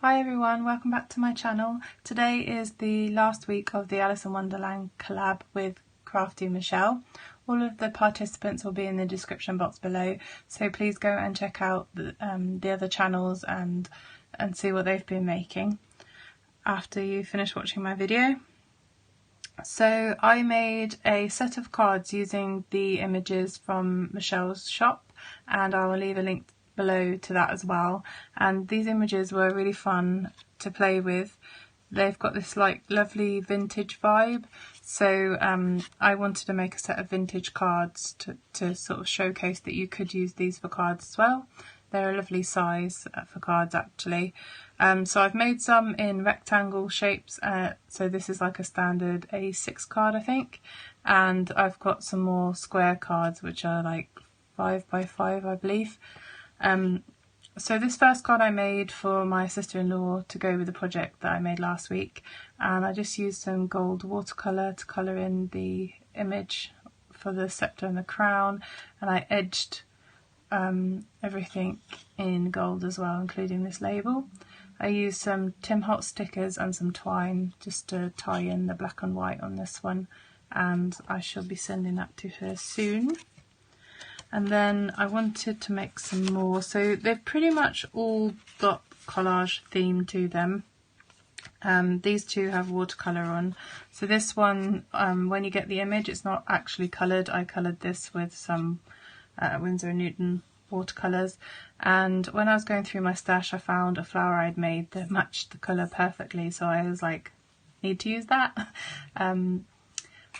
Hi everyone, welcome back to my channel. Today is the last week of the Alice in Wonderland collab with Crafty Michelle. All of the participants will be in the description box below, so please go and check out the other channels and see what they've been making after you finish watching my video. So I made a set of cards using the images from Michelle's shop, and I will leave a link below to that as well. And these images were really fun to play with. They've got this like lovely vintage vibe, so I wanted to make a set of vintage cards to sort of showcase that you could use these for cards as well. They're a lovely size for cards actually. So I've made some in rectangle shapes, so this is like a standard A6 card I think, and I've got some more square cards which are like 5 by 5 I believe. So this first card I made for my sister-in-law to go with the project that I made last week, and I just used some gold watercolour to colour in the image for the sceptre and the crown, and I edged everything in gold as well, including this label. I used some Tim Holtz stickers and some twine just to tie in the black and white on this one, and I shall be sending that to her soon. And then I wanted to make some more, so they've pretty much all got collage theme to them. These two have watercolour on. So this one, when you get the image, it's not actually coloured. I coloured this with some Winsor & Newton watercolours, and when I was going through my stash I found a flower I'd made that matched the colour perfectly, so I was like, need to use that.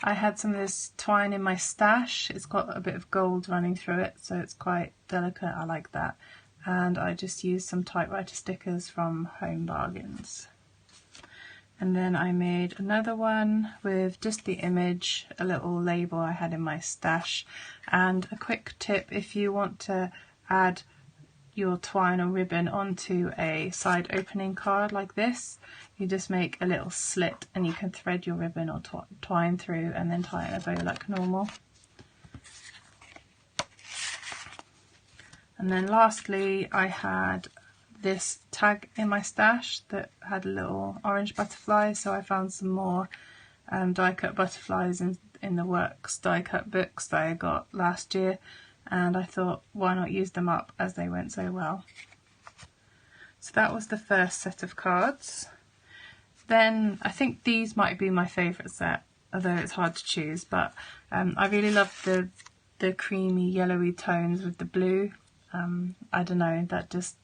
I had some of this twine in my stash. It's got a bit of gold running through it, so it's quite delicate. I like that. And I just used some typewriter stickers from Home Bargains. And then I made another one with just the image, a little label I had in my stash. And a quick tip, if you want to add your twine or ribbon onto a side opening card like this, you just make a little slit and you can thread your ribbon or twine through and then tie it in a bow like normal. And then lastly I had this tag in my stash that had a little orange butterfly, so I found some more die cut butterflies in the Works die cut books that I got last year, and I thought why not use them up as they went so well. So that was the first set of cards. Then I think these might be my favourite set, although it's hard to choose, but I really love the creamy yellowy tones with the blue. I don't know, that just,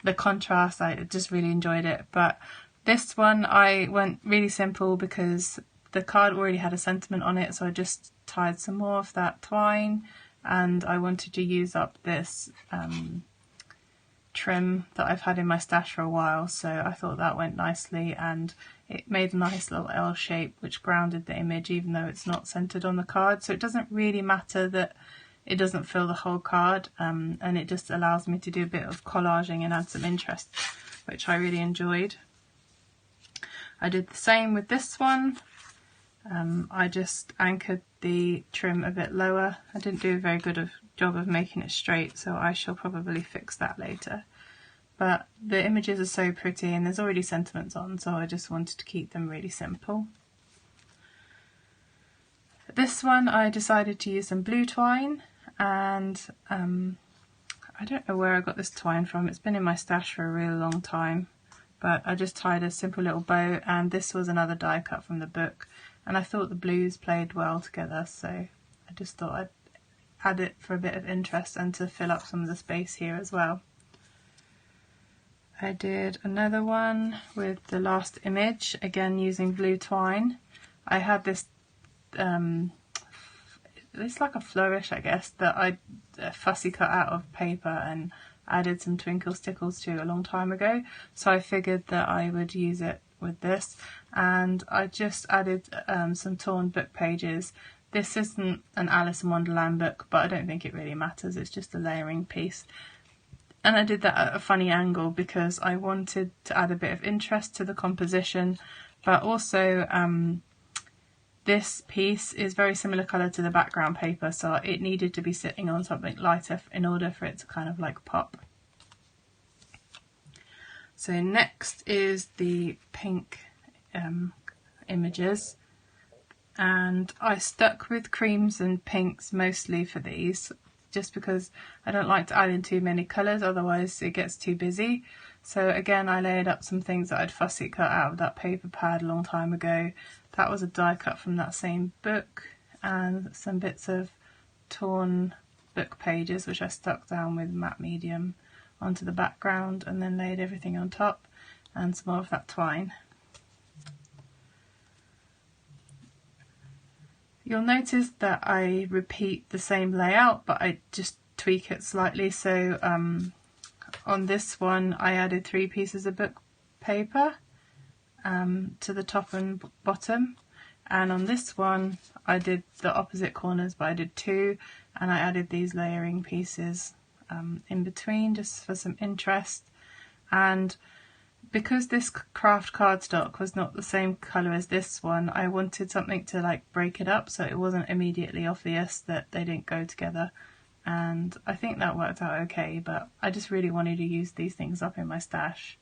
the contrast, I just really enjoyed it. But this one I went really simple because the card already had a sentiment on it, so I just tied some more of that twine, and I wanted to use up this trim that I've had in my stash for a while, so I thought that went nicely, and it made a nice little L shape which grounded the image even though it's not centered on the card. So it doesn't really matter that it doesn't fill the whole card, and it just allows me to do a bit of collaging and add some interest, which I really enjoyed. I did the same with this one. I just anchored the trim a bit lower. I didn't do a very good job of making it straight, so I shall probably fix that later. But the images are so pretty and there's already sentiments on, so I just wanted to keep them really simple. This one I decided to use some blue twine, and I don't know where I got this twine from. It's been in my stash for a really long time, but I just tied a simple little bow, and this was another die cut from the book, and I thought the blues played well together, so I just thought I'd add it for a bit of interest and to fill up some of the space here as well. I did another one with the last image, again using blue twine. I had this, it's like a flourish I guess, that I fussy cut out of paper and added some twinkle stickles to a long time ago, so I figured that I would use it with this, and I just added some torn book pages. This isn't an Alice in Wonderland book, but I don't think it really matters, it's just a layering piece. And I did that at a funny angle because I wanted to add a bit of interest to the composition, but also this piece is very similar colour to the background paper, so it needed to be sitting on something lighter in order for it to kind of like pop. So next is the pink images, and I stuck with creams and pinks mostly for these, just because I don't like to add in too many colours, otherwise it gets too busy. So again, I layered up some things that I'd fussy cut out of that paper pad a long time ago. That was a die cut from that same book, and some bits of torn book pages which I stuck down with matte medium onto the background, and then laid everything on top, and some more of that twine. You'll notice that I repeat the same layout, but I just tweak it slightly. So on this one I added 3 pieces of book paper to the top and bottom, and on this one I did the opposite corners, but I did 2, and I added these layering pieces in between just for some interest. And because this Kraft cardstock was not the same colour as this one, I wanted something to like break it up so it wasn't immediately obvious that they didn't go together, and I think that worked out okay, but I just really wanted to use these things up in my stash.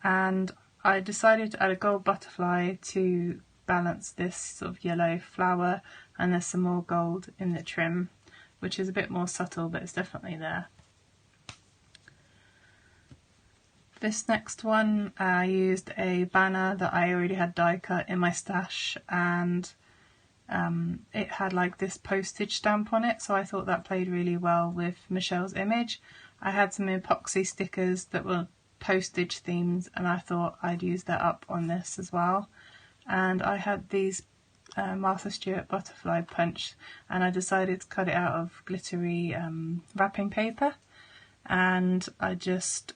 And I decided to add a gold butterfly to balance this sort of yellow flower, and there's some more gold in the trim, which is a bit more subtle, but it's definitely there. This next one, I used a banner that I already had die cut in my stash, and it had like this postage stamp on it, so I thought that played really well with Michelle's image. I had some epoxy stickers that were postage themed, and I thought I'd use that up on this as well. And I had these Martha Stewart butterfly punch, and I decided to cut it out of glittery wrapping paper, and I just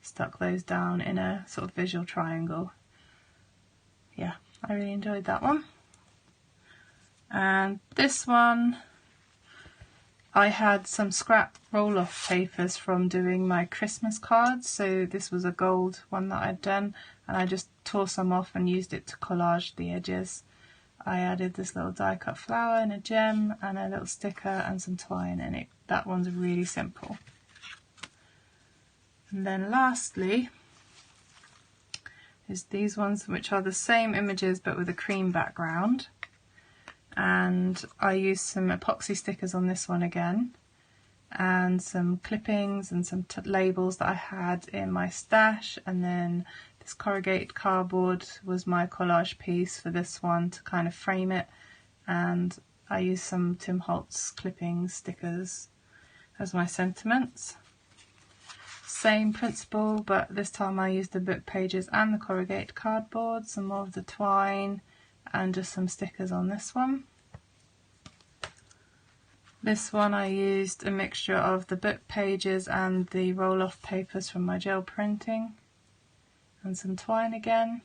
stuck those down in a sort of visual triangle. Yeah, I really enjoyed that one. And this one, I had some scrap roll-off papers from doing my Christmas cards, so this was a gold one that I'd done, and I just tore some off and used it to collage the edges. I added this little die cut flower and a gem and a little sticker and some twine in it. That one's really simple. And then lastly is these ones, which are the same images but with a cream background, and I used some epoxy stickers on this one again, and some clippings and some labels that I had in my stash, and then this corrugated cardboard was my collage piece for this one to kind of frame it, and I used some Tim Holtz clippings stickers as my sentiments. Same principle, but this time I used the book pages and the corrugated cardboard, some more of the twine, and just some stickers on this one. This one I used a mixture of the book pages and the roll-off papers from my gel printing, and some twine again.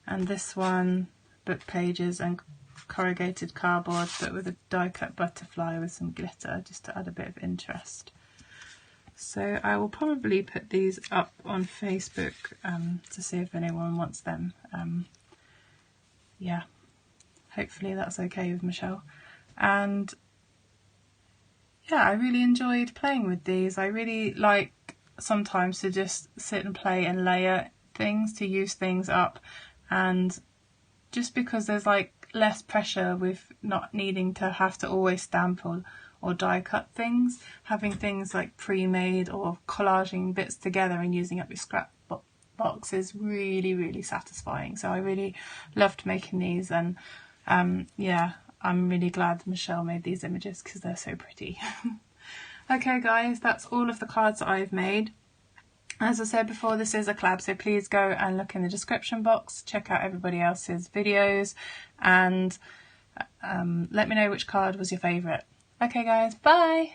And this one, book pages and corrugated cardboard, but with a die-cut butterfly with some glitter, just to add a bit of interest. So I will probably put these up on Facebook to see if anyone wants them. Yeah, hopefully that's okay with Michelle. And yeah, I really enjoyed playing with these. I really like sometimes to just sit and play and layer things, to use things up, and just because there's like less pressure with not needing to have to always stamp or die cut things, having things like pre-made or collaging bits together and using up your scrap box is really satisfying. So I really loved making these, and yeah, I'm really glad Michelle made these images because they're so pretty. Okay guys, that's all of the cards that I've made. As I said before, this is a collab, so please go and look in the description box, check out everybody else's videos, and let me know which card was your favourite. Okay guys, bye!